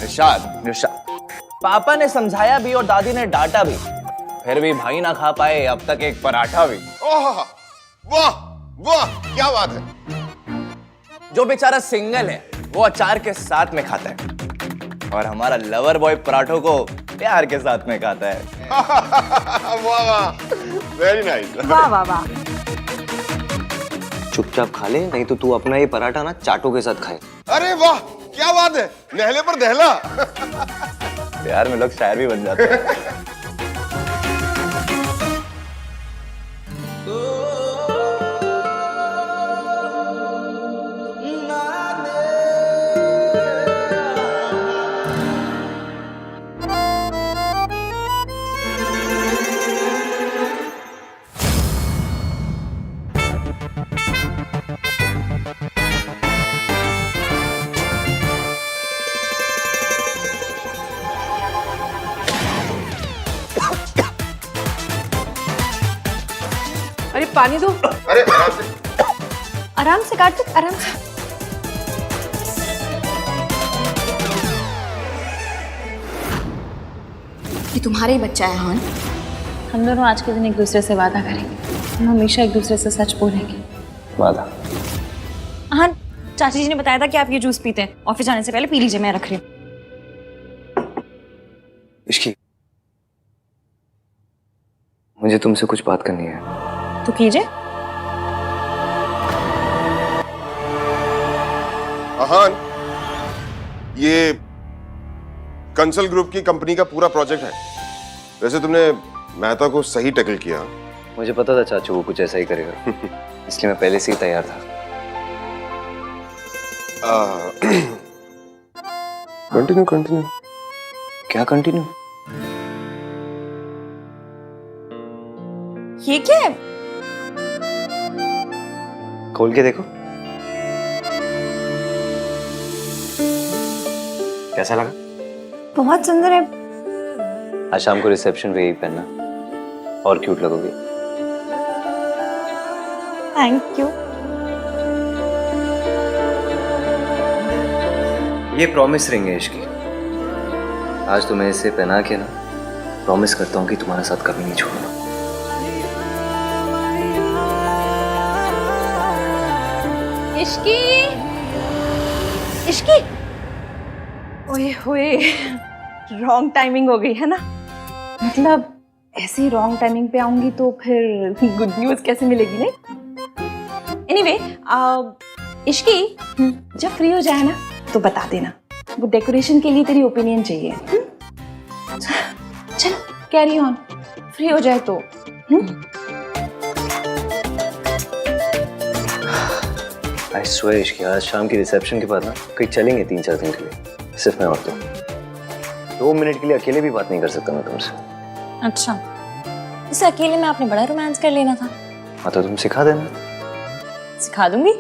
निशाद, पापा ने समझाया भी और दादी ने डांटा भी, फिर भी भाई ना खा पाए अब तक एक पराठा भी। ओह, वाह वाह, क्या बात है। जो बेचारा सिंगल है वो अचार के साथ में खाता है, और हमारा लवर बॉय पराठों को प्यार के साथ में खाता है। वाह वाह, वेरी नाइस। वाह वाह वाह। चुपचाप खा ले, नहीं तो तू अपना ये पराठा ना चाटों के साथ खाए। अरे वाह, क्या बात है, नहले पर दहला। प्यार में लोग शायर भी बन जाते हैं। अरे पानी दो। अरे आराम से काट, आराम से। ये तुम्हारा ही बच्चा है हान। हम दोनों आज के दिन एक दूसरे से वादा करेंगे, हम हमेशा एक दूसरे से सच बोलेंगे। वादा? हाँ, चाची जी ने बताया था कि आप ये जूस पीते हैं, ऑफिस जाने से पहले पी लीजिए, मैं रख रही हूँ। इश्की, मुझे तुमसे कुछ बात करनी है। तो कीजिए। आहान, ये कंसल ग्रुप की कंपनी का पूरा प्रोजेक्ट है। वैसे तुमने मेहता को सही टैकल किया। मुझे पता था चाचू वो कुछ ऐसा ही करेगा, इसलिए मैं पहले से ही तैयार था। Continue continue. क्या कंटिन्यू? ये क्या है? खोल के देखो। कैसा लगा? बहुत सुंदर है। आज शाम को रिसेप्शन पे यही पहनना और क्यूट लगोगी। Thank you. ये प्रॉमिस रिंग है इसकी। आज तुम्हें इसे पहना के ना प्रॉमिस करता हूँ कि तुम्हारा साथ कभी नहीं छोड़ूंगा। इश्की, इश्की, ओए होए, रॉन्ग टाइमिंग हो गई है ना। मतलब ऐसी रॉन्ग टाइमिंग पे आऊंगी तो फिर गुड न्यूज कैसे मिलेगी नहीं। एनीवे, इश्की, जब फ्री हो जाए ना तो बता देना। वो डेकोरेशन के लिए तेरी ओपिनियन चाहिए। चलो कैरी ऑन, फ्री हो जाए तो। आई स्वेयर इश्की, आज शाम की रिसेप्शन के बाद ना कहीं चलेंगे 3-4 दिन के लिए, सिर्फ मैं और तुम। 2 मिनट के लिए अकेले भी बात नहीं कर सकता मैं तुमसे। अच्छा, इसे अकेले में आपने बड़ा रोमांस कर लेना था। हाँ तो तुम सिखा देना। सिखा दूंगी,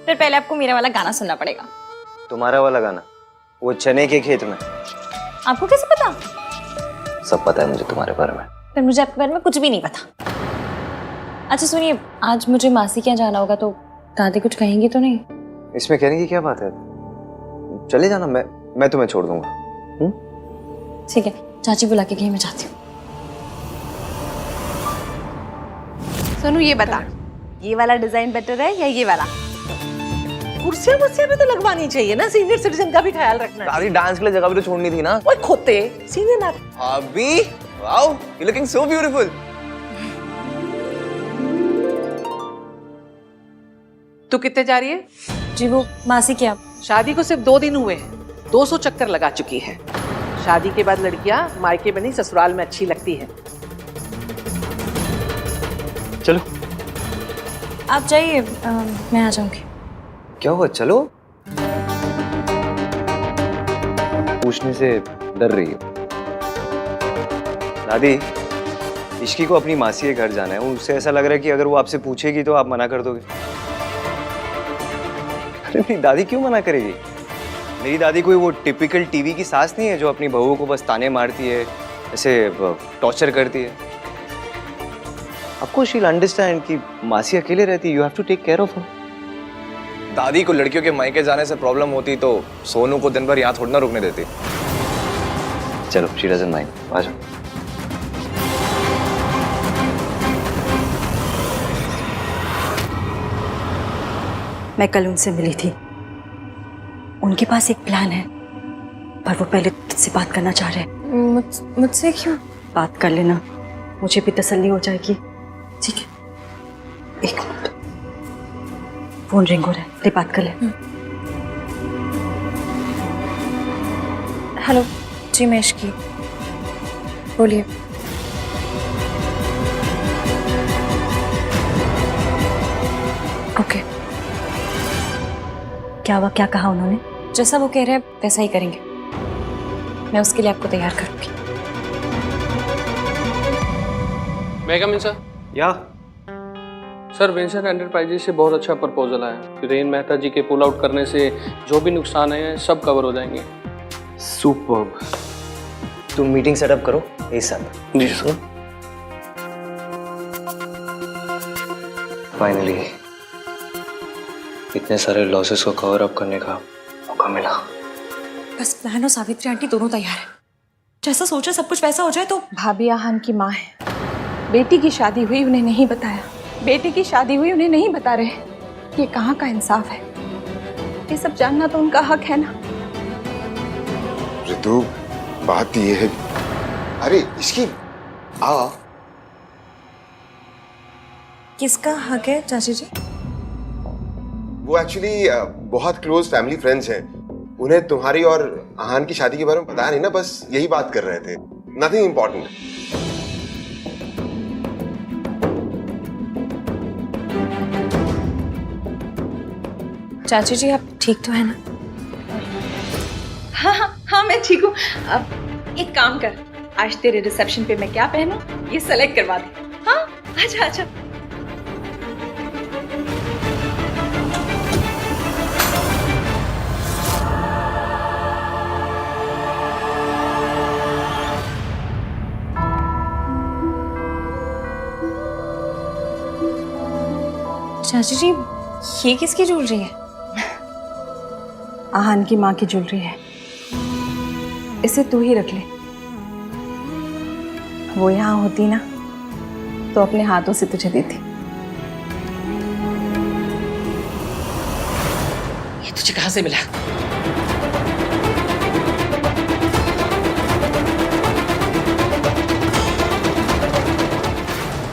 फिर पहले आपको मेरा वाला गाना सुनना पड़ेगा। तुम्हारा वाला गाना? वो चने के खेत में। आपको कैसे पता? सब पता है मुझे तुम्हारे बारे में। फिर मुझे आपके बारे में कुछ भी नहीं पता। अच्छा सुनिए, आज मुझे मासी के यहाँ जाना होगा तो दादी कुछ कहेंगी तो नहीं? इसमें कहने की क्या बात है, चले जाना, मैं तुम्हें छोड़ दूंगा। ठीक है, चाची बुला के गई, मैं जाती हूँ। सोनू ये बता, ये वाला डिजाइन बेटर है या ये वाला? कुर्सियां वुर्सियां भी तो लगवानी चाहिए ना, सीनियर सिटीजन का भी ख्याल रखना है। दादी डांस के लिए जगह भी तो छोड़नी थी ना। ओए खोते, सीनियर ना। अभी wow, you looking so beautiful. तू कितने जा रही है? जी वो मासी क्या, शादी को सिर्फ 2 दिन हुए हैं, 200 चक्कर लगा चुकी है। शादी के बाद लड़कियां मायके में नहीं ससुराल में अच्छी लगती है। चलो आप जाइए, मैं आ जाऊंगी। क्या हुआ, चलो। पूछने से डर रही हो दादी? इश्की को अपनी मासी के घर जाना है, उससे ऐसा लग रहा है कि अगर वो आपसे पूछेगी तो आप मना कर दोगे। अरे मेरी दादी क्यों मना करेगी? मेरी दादी कोई वो टिपिकल टीवी की सास नहीं है जो अपनी बहू को बस ताने मारती है, ऐसे टॉर्चर करती है। आपको शील अंडरस्टैंड कि मासी अकेले रहती है, you have to take care of her. दादी को लड़कियों के मायके जाने से प्रॉब्लम होती तो सोनू को दिन भर यहाँ थोड़ा ना रुकने देती। चलो, शी डजंट माइंड, आ जाओ। मैं कल उनसे मिली थी, उनके पास एक प्लान है, पर वो पहले तुझसे बात करना चाह रहे हैं। मुझसे क्यों? बात कर लेना, मुझे भी तसल्ली हो जाएगी। ठीक है, एक मिनट, फोन रिंग हो रहा है, ले बात कर ले। हेलो जी, मैं इश्की, बोलिए। ओके, क्या हुआ, क्या कहा उन्होंने? जैसा वो कह रहे हैं वैसा ही करेंगे। मैं उसके लिए आपको तैयार करूंगी। मैं कम इन सर? या सर, वेंचर एंटरप्राइजेज से बहुत अच्छा प्रपोजल आया। हिरेन मेहता जी के पुल आउट करने से जो भी नुकसान है सब कवर हो जाएंगे। सुपर्ब। तुम मीटिंग सेटअप करो इस साथ। जी सर। फाइनली इतने सारे लॉसेस को कवर अप करने का मौका मिला। बस बहन और सावित्री आंटी दोनों तैयार हैं। जैसा सोचा सब कुछ वैसा हो जाए तो। भाभी आहान की माँ है, बेटी की शादी हुई उन्हें नहीं बताया, बेटी की शादी हुई उन्हें नहीं बता रहे। ये कहाँ का इंसाफ है? ये सब जानना तो उनका हक है ना। ऋतु, बात ये है, अरे इसकी आ। किसका हक है चाची जी? वो एक्चुअली बहुत क्लोज फैमिली फ्रेंड्स हैं, उन्हें तुम्हारी और आहान की शादी के बारे में पता नहीं ना, बस यही बात कर रहे थे, नथिंग इम्पोर्टेंट। चाची जी आप ठीक तो है ना? हाँ हाँ हाँ मैं ठीक हूँ। अब एक काम कर, आज तेरे रिसेप्शन पे मैं क्या पहनूं ये सेलेक्ट करवा दे। हाँ आजा आजा। चाची जी ये किसकी ज्वेलरी है? आहान की माँ की ज्वेलरी है, इसे तू ही रख ले। वो यहाँ होती ना तो अपने हाथों से तुझे देती। ये तुझे कहाँ से मिला?